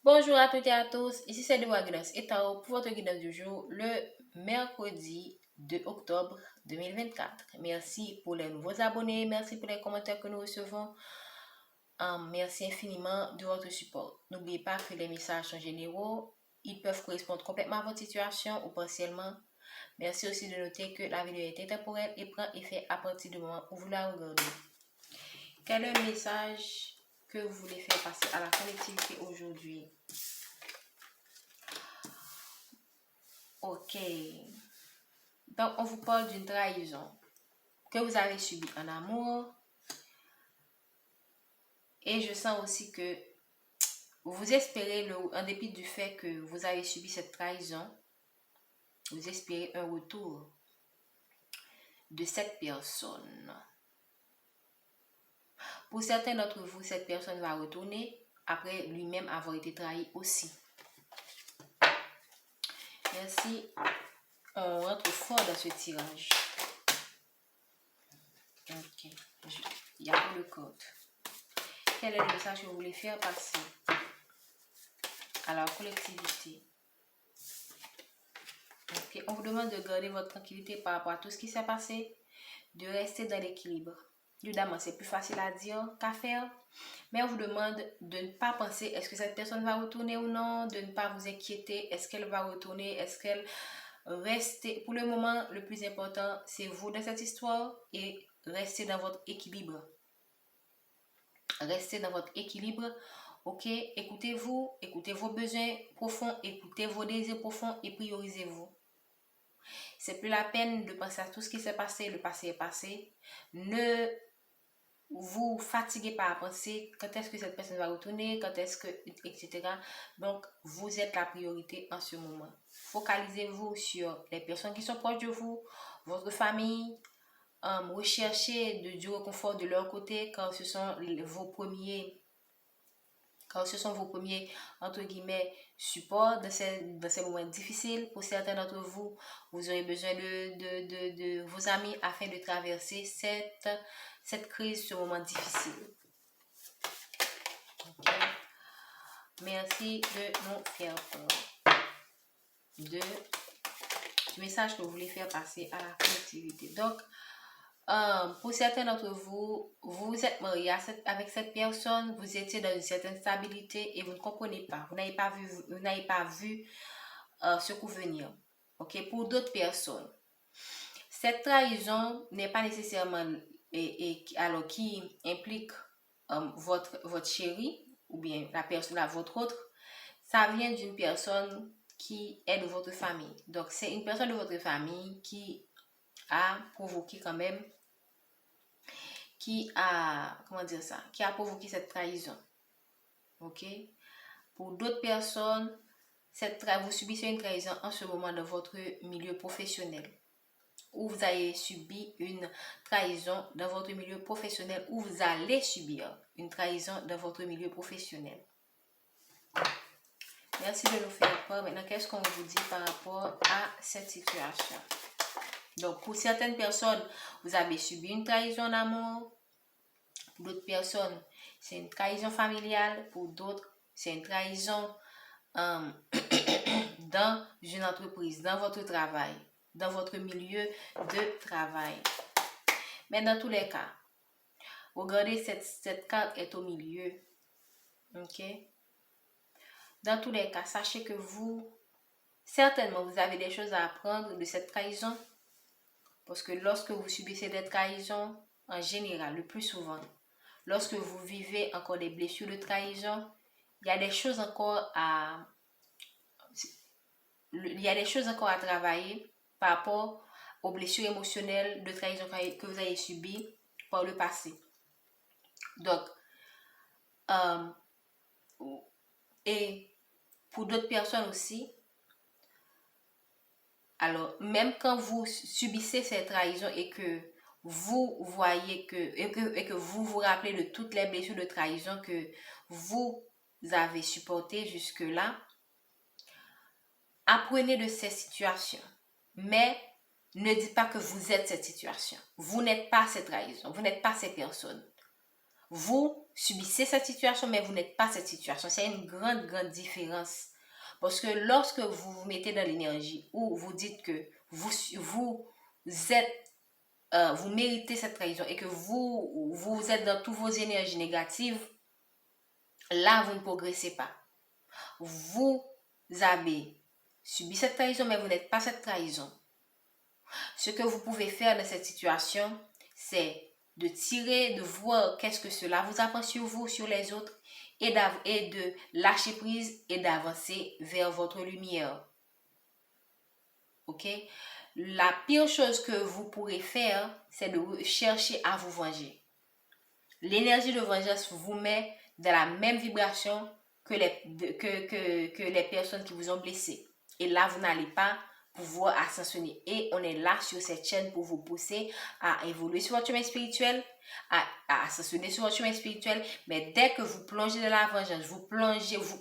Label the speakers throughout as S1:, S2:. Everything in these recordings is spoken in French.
S1: Bonjour à toutes et à tous, ici c'est Dewa Guidance et Tao pour votre guidance du jour le mercredi 2 octobre 2024. Merci pour les nouveaux abonnés, merci pour les commentaires que nous recevons. Merci infiniment de votre support. N'oubliez pas que les messages sont généraux, ils peuvent correspondre complètement à votre situation ou partiellement. Merci aussi de noter que la vidéo est intemporelle et prend effet à partir du moment où vous la regardez. Quel est le message que vous voulez faire passer à la collectivité aujourd'hui? Ok. Donc, on vous parle d'une trahison que vous avez subie en amour. Et je sens aussi que vous espérez, en dépit du fait que vous avez subi cette trahison, vous espérez un retour de cette personne. Pour certains d'entre vous, cette personne va retourner après lui-même avoir été trahi aussi. Merci. On rentre fort dans ce tirage. Ok. Il y a pas le code. Quel est le message que vous voulez faire passer à la collectivité? Okay. On vous demande de garder votre tranquillité par rapport à tout ce qui s'est passé, de rester dans l'équilibre. Évidemment, c'est plus facile à dire qu'à faire, mais on vous demande de ne pas penser est-ce que cette personne va retourner ou non, de ne pas vous inquiéter, est-ce qu'elle va retourner, est-ce qu'elle reste. Pour le moment, le plus important, c'est vous dans cette histoire et restez dans votre équilibre. Restez dans votre équilibre. Ok, écoutez-vous, écoutez vos besoins profonds, écoutez vos désirs profonds et priorisez-vous. C'est plus la peine de penser à tout ce qui s'est passé, le passé est passé. Ne vous fatiguez pas à penser quand est-ce que cette personne va retourner, quand est-ce que, etc. Donc, vous êtes la priorité en ce moment. Focalisez-vous sur les personnes qui sont proches de vous, votre famille. Recherchez du réconfort de leur côté car ce sont vos premiers entre guillemets, supports dans ces moments difficiles. Pour certains d'entre vous, vous aurez besoin de vos amis afin de traverser cette crise, ce moment difficile. Okay. Merci de nous faire part du message que vous voulez faire passer à la collectivité. Donc, pour certains d'entre vous, vous êtes marié avec cette personne, vous étiez dans une certaine stabilité et vous ne comprenez pas, vous n'avez pas vu ce coup venir. Ok, pour d'autres personnes, cette trahison n'est pas nécessairement alors qui implique votre chéri ou bien la personne à votre autre, ça vient d'une personne qui est de votre famille. Donc c'est une personne de votre famille qui a provoqué quand même qui a provoqué cette trahison. Ok? Pour d'autres personnes, vous subissez une trahison en ce moment dans votre milieu professionnel. Ou vous avez subi une trahison dans votre milieu professionnel, ou vous allez subir une trahison dans votre milieu professionnel. Merci de nous faire part. Maintenant, qu'est-ce qu'on vous dit par rapport à cette situation? Donc, pour certaines personnes, vous avez subi une trahison d'amour. Pour d'autres personnes, c'est une trahison familiale. Pour d'autres, c'est une trahison dans une entreprise, dans votre travail, dans votre milieu de travail. Mais dans tous les cas, regardez, cette carte est au milieu. Ok? Dans tous les cas, sachez que certainement, vous avez des choses à apprendre de cette trahison. Parce que lorsque vous subissez des trahisons, en général, le plus souvent, lorsque vous vivez encore des blessures de trahison, il y a des choses encore à travailler par rapport aux blessures émotionnelles de trahison que vous avez subies par le passé. Donc, et pour d'autres personnes aussi, alors même quand vous subissez ces trahisons et que vous voyez et que vous vous rappelez de toutes les blessures de trahison que vous avez supportées jusque-là, apprenez de ces situations, mais ne dites pas que vous êtes cette situation. Vous n'êtes pas cette trahison, vous n'êtes pas ces personnes. vous subissez cette situation, mais vous n'êtes pas cette situation. C'est une grande, grande différence. Parce que lorsque vous vous mettez dans l'énergie où vous dites que vous êtes, vous méritez cette trahison et que vous êtes dans toutes vos énergies négatives, là, vous ne progressez pas. Vous avez subi cette trahison, mais vous n'êtes pas cette trahison. Ce que vous pouvez faire dans cette situation, c'est de voir qu'est-ce que cela vous apprend sur vous, sur les autres, et de lâcher prise et d'avancer vers votre lumière. Ok? La pire chose que vous pourrez faire, c'est de chercher à vous venger. L'énergie de vengeance vous met dans la même vibration que les personnes qui vous ont blessé. Et là, vous n'allez pas pouvoir ascensionner. Et on est là sur cette chaîne pour vous pousser à évoluer sur votre chemin spirituel, à ascensionner sur votre chemin spirituel. Mais dès que vous plongez dans la vengeance,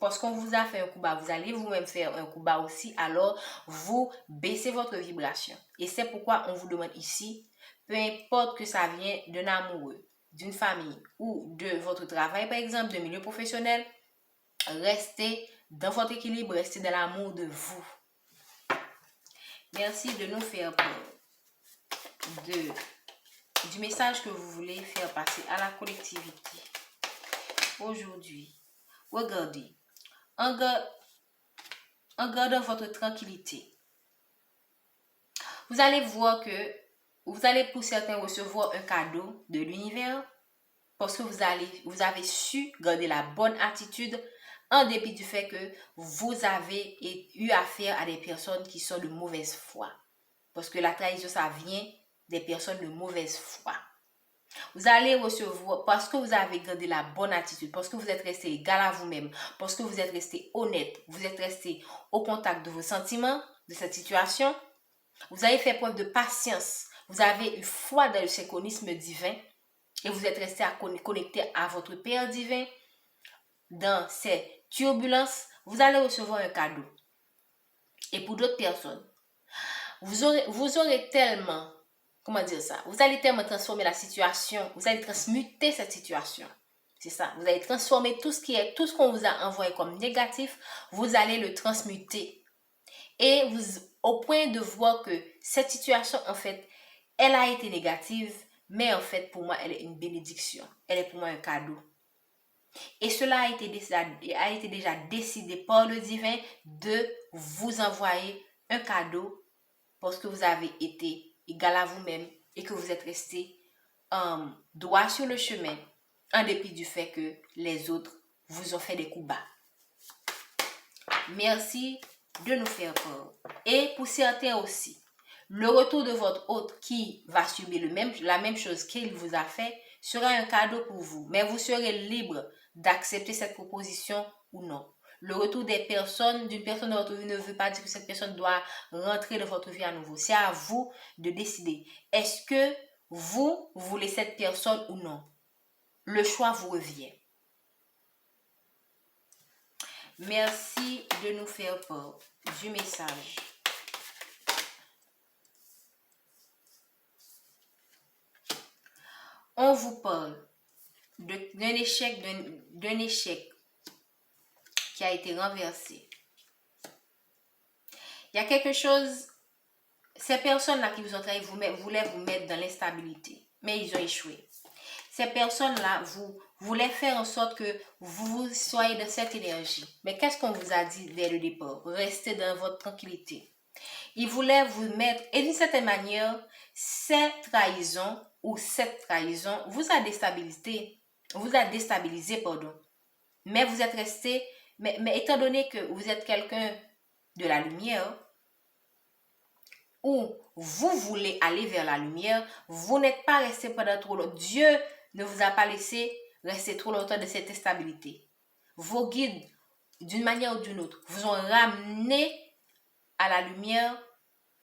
S1: parce qu'on vous a fait un coup bas, vous allez vous-même faire un coup bas aussi, alors vous baissez votre vibration. Et c'est pourquoi on vous demande ici, peu importe que ça vient d'un amoureux, d'une famille ou de votre travail, par exemple, de milieu professionnel, restez dans votre équilibre, restez dans l'amour de vous. Merci de nous faire part du message que vous voulez faire passer à la collectivité. Aujourd'hui, regardez, en gardant votre tranquillité, vous allez voir que vous allez pour certains recevoir un cadeau de l'univers parce que vous avez su garder la bonne attitude en dépit du fait que vous avez eu affaire à des personnes qui sont de mauvaise foi. Parce que la trahison, ça vient des personnes de mauvaise foi. Vous allez recevoir, parce que vous avez gardé la bonne attitude, parce que vous êtes resté égal à vous-même, parce que vous êtes resté honnête, vous êtes resté au contact de vos sentiments, de cette situation, vous avez fait preuve de patience, vous avez eu foi dans le synchronisme divin et vous êtes resté connecté à votre Père divin. Dans ces turbulences, vous allez recevoir un cadeau. Et pour d'autres personnes, vous aurez tellement, comment dire ça, vous allez tellement transformer la situation, vous allez transmuter cette situation. C'est ça, vous allez transformer tout ce qu'on vous a envoyé comme négatif, vous allez le transmuter. Et au point de voir que cette situation, en fait, elle a été négative, mais en fait, pour moi, elle est une bénédiction. Elle est pour moi un cadeau. Et cela a été déjà décidé par le divin de vous envoyer un cadeau parce que vous avez été égal à vous-même et que vous êtes resté droit sur le chemin en dépit du fait que les autres vous ont fait des coups bas. Merci de nous faire part. Et pour certains aussi, le retour de votre hôte qui va subir la même chose qu'il vous a fait sera un cadeau pour vous. Mais vous serez libre d'accepter cette proposition ou non. Le retour d'une personne dans votre vie ne veut pas dire que cette personne doit rentrer dans votre vie à nouveau. C'est à vous de décider. Est-ce que vous voulez cette personne ou non? Le choix vous revient. Merci de nous faire part du message. On vous parle d'un échec qui a été renversé. Il y a quelque chose, ces personnes-là qui vous ont trahi voulaient vous mettre dans l'instabilité, mais ils ont échoué. Ces personnes-là voulaient faire en sorte que vous soyez dans cette énergie. Mais qu'est-ce qu'on vous a dit dès le départ? Restez dans votre tranquillité. Ils voulaient vous mettre, et d'une certaine manière, cette trahison vous a déstabilisé, pardon. Mais vous êtes resté, mais étant donné que vous êtes quelqu'un de la lumière, ou vous voulez aller vers la lumière, vous n'êtes pas resté pendant trop longtemps. Dieu ne vous a pas laissé rester trop longtemps dans cette instabilité. Vos guides, d'une manière ou d'une autre, vous ont ramené à la lumière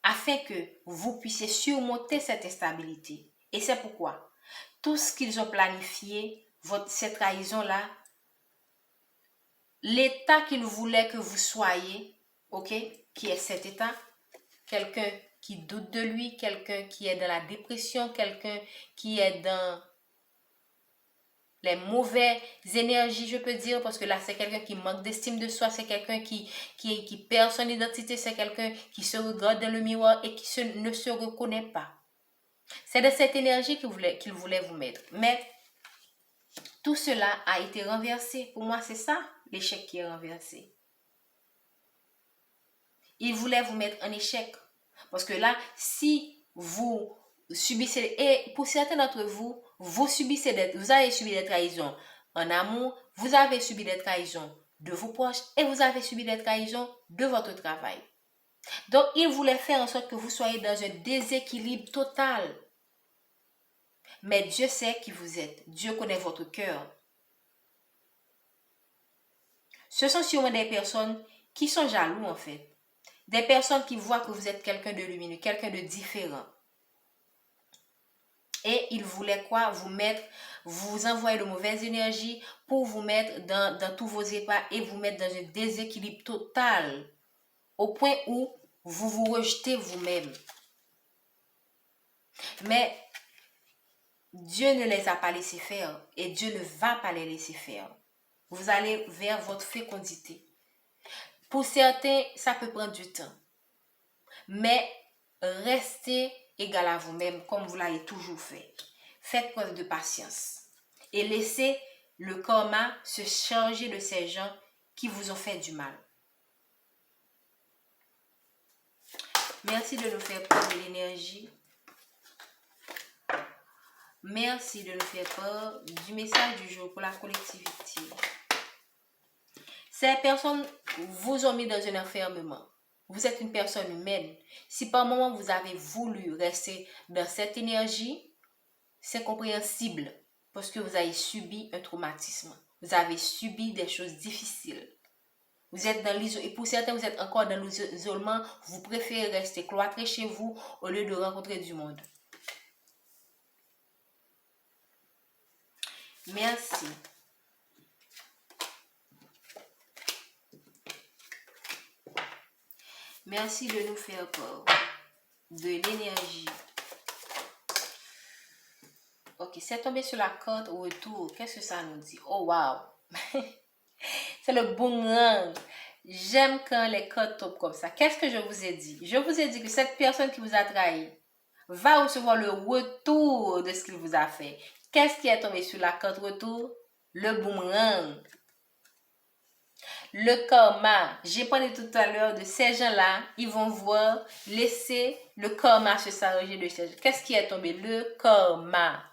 S1: afin que vous puissiez surmonter cette instabilité. Et c'est pourquoi tout ce qu'ils ont planifié, cette trahison-là, l'état qu'ils voulaient que vous soyez, ok, qui est cet état, quelqu'un qui doute de lui, quelqu'un qui est dans la dépression, quelqu'un qui est dans les mauvaises énergies, je peux dire, parce que là, c'est quelqu'un qui manque d'estime de soi, c'est quelqu'un qui perd son identité, c'est quelqu'un qui se regarde dans le miroir et qui ne se reconnaît pas. C'est de cette énergie qu'il voulait vous mettre. Mais tout cela a été renversé. Pour moi, c'est ça, l'échec qui est renversé. Il voulait vous mettre en échec. Parce que là, si vous subissez, et pour certains d'entre vous, vous avez subi des trahisons en amour, vous avez subi des trahisons de vos proches et vous avez subi des trahisons de votre travail. Donc, il voulait faire en sorte que vous soyez dans un déséquilibre total. Mais Dieu sait qui vous êtes. Dieu connaît votre cœur. Ce sont sûrement des personnes qui sont jaloux en fait. Des personnes qui voient que vous êtes quelqu'un de lumineux, quelqu'un de différent. Et ils voulaient quoi? Vous envoyer de mauvaises énergies pour vous mettre dans tous vos états et vous mettre dans un déséquilibre total. Au point où vous vous rejetez vous-même. Mais Dieu ne les a pas laissés faire et Dieu ne va pas les laisser faire. Vous allez vers votre fécondité. Pour certains, ça peut prendre du temps. Mais restez égal à vous-même comme vous l'avez toujours fait. Faites preuve de patience. Et laissez le karma se charger de ces gens qui vous ont fait du mal. Merci de nous faire part de l'énergie. Merci de nous faire part du message du jour pour la collectivité. Ces personnes vous ont mis dans un enfermement. Vous êtes une personne humaine. Si par moment vous avez voulu rester dans cette énergie, c'est compréhensible parce que vous avez subi un traumatisme. Vous avez subi des choses difficiles. Vous êtes dans l'isolement. Et pour certains, vous êtes encore dans l'isolement. Vous préférez rester cloîtré chez vous au lieu de rencontrer du monde. Merci. Merci de nous faire part de l'énergie. Ok, c'est tombé sur la carte au retour. Qu'est-ce que ça nous dit? Oh, wow! C'est le boomerang. J'aime quand les cartes tombent comme ça. Qu'est-ce que je vous ai dit? Je vous ai dit que cette personne qui vous a trahi va recevoir le retour de ce qu'il vous a fait. Qu'est-ce qui est tombé sur la carte retour? Le boomerang. Le karma. J'ai parlé tout à l'heure de ces gens-là. Ils vont voir laisser le karma se s'arranger de ces gens. Qu'est-ce qui est tombé? Le karma.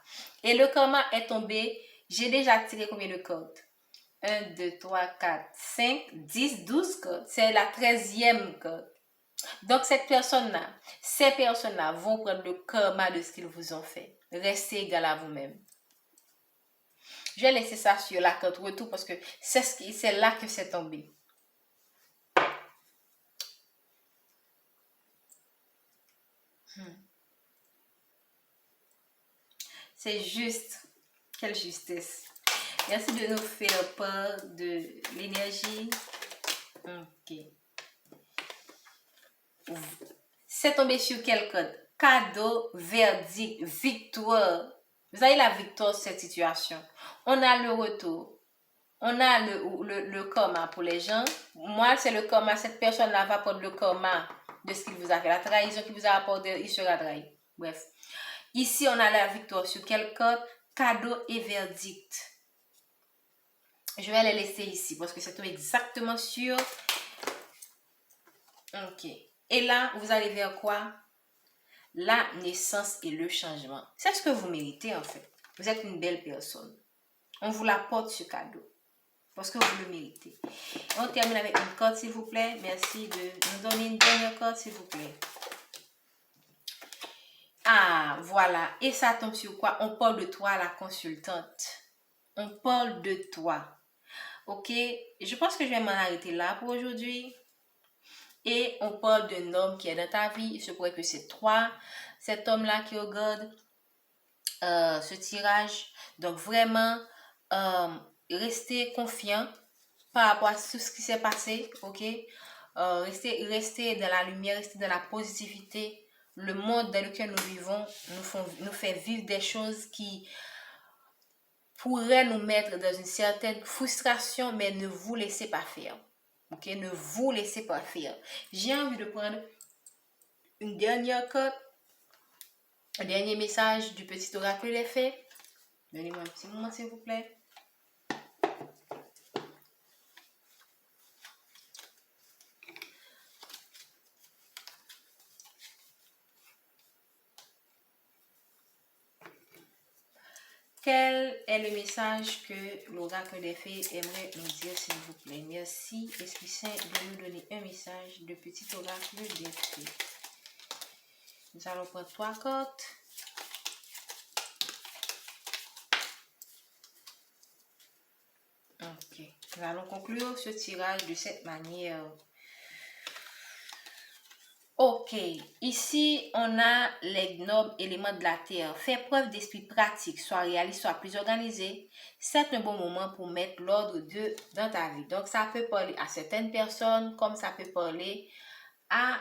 S1: Et le karma est tombé. J'ai déjà tiré combien de cartes? 1, 2, 3, 4, 5, 10, 12 cartes. C'est la 13e carte. Donc, ces personnes-là vont prendre le karma de ce qu'ils vous ont fait. Restez égal à vous-même. Je vais laisser ça sur la carte retour parce que c'est là que c'est tombé. C'est juste. Quelle justesse. Merci de nous faire part de l'énergie. Ok. C'est tombé sur quel code? Cadeau, verdict, victoire. Vous avez la victoire sur cette situation. On a le retour. On a le karma pour les gens. Moi, c'est le karma. Cette personne-là va prendre le karma de ce qu'il vous a fait. La trahison qu'il vous a apporté, il sera trahi. Bref. Ici, on a la victoire sur quel code? Cadeau et verdict. Je vais les laisser ici parce que c'est exactement sur... Ok. Et là, vous allez vers quoi? La naissance et le changement. C'est ce que vous méritez en fait. Vous êtes une belle personne. On vous l'apporte ce cadeau. Parce que vous le méritez. On termine avec une carte s'il vous plaît. Merci de nous donner une dernière carte s'il vous plaît. Ah, voilà. Et ça tombe sur quoi? On parle de toi, la consultante. On parle de toi. Ok? Je pense que je vais m'en arrêter là pour aujourd'hui. Et on parle d'un homme qui est dans ta vie. Il se pourrait que c'est toi, cet homme-là qui regarde ce tirage. Donc vraiment, restez confiant par rapport à tout ce qui s'est passé. Ok? Restez dans la lumière, restez dans la positivité. Le monde dans lequel nous vivons nous fait vivre des choses qui pourrait nous mettre dans une certaine frustration, mais ne vous laissez pas faire. Ok, ne vous laissez pas faire. J'ai envie de prendre une dernière carte, un dernier message du petit oracle des fées. Donnez-moi un petit moment, s'il vous plaît. Quel est le message que l'oracle des fées aimerait nous dire, s'il vous plaît? Merci, Esprit Saint, de nous donner un message de petit oracle des fées. Nous allons prendre 3 cartes. Ok. Nous allons conclure ce tirage de cette manière. Ok, ici on a les nobles éléments de la terre. Fais preuve d'esprit pratique, sois réaliste, sois plus organisé. C'est un bon moment pour mettre l'ordre dans ta vie. Donc ça peut parler à certaines personnes comme ça peut parler à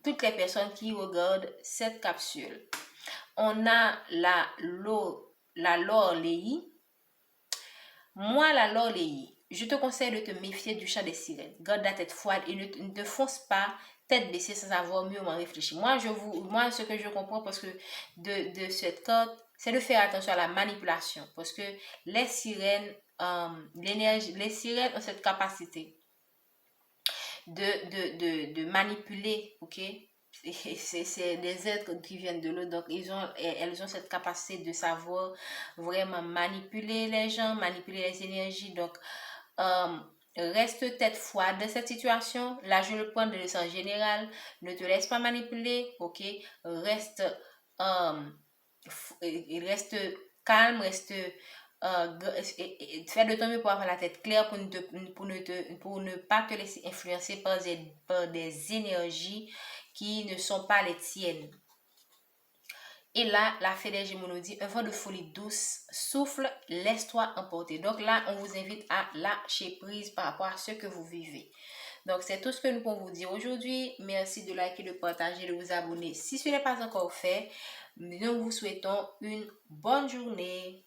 S1: toutes les personnes qui regardent cette capsule. On a la Lorelei. Moi, la Lorelei, je te conseille de te méfier du chant des sirènes. Garde la tête froide et ne fonce pas tête baissée sans avoir mûrement réfléchi. Moi, ce que je comprends parce que de cette carte, c'est de faire attention à la manipulation. Parce que les sirènes, les sirènes ont cette capacité de manipuler, ok? C'est des êtres qui viennent de l'eau, donc elles ont cette capacité de savoir vraiment manipuler les gens, manipuler les énergies. Donc, reste tête froide dans cette situation. Là, je le prends de le sens général. Ne te laisse pas manipuler, ok? Reste calme, fais de ton mieux pour avoir la tête claire, pour ne pas te laisser influencer par des énergies qui ne sont pas les tiennes. Et là, la fée des Gémeaux nous dit, un vent de folie douce souffle, laisse-toi emporter. Donc là, on vous invite à lâcher prise par rapport à ce que vous vivez. Donc, c'est tout ce que nous pouvons vous dire aujourd'hui. Merci de liker, de partager, de vous abonner si ce n'est pas encore fait. Nous vous souhaitons une bonne journée.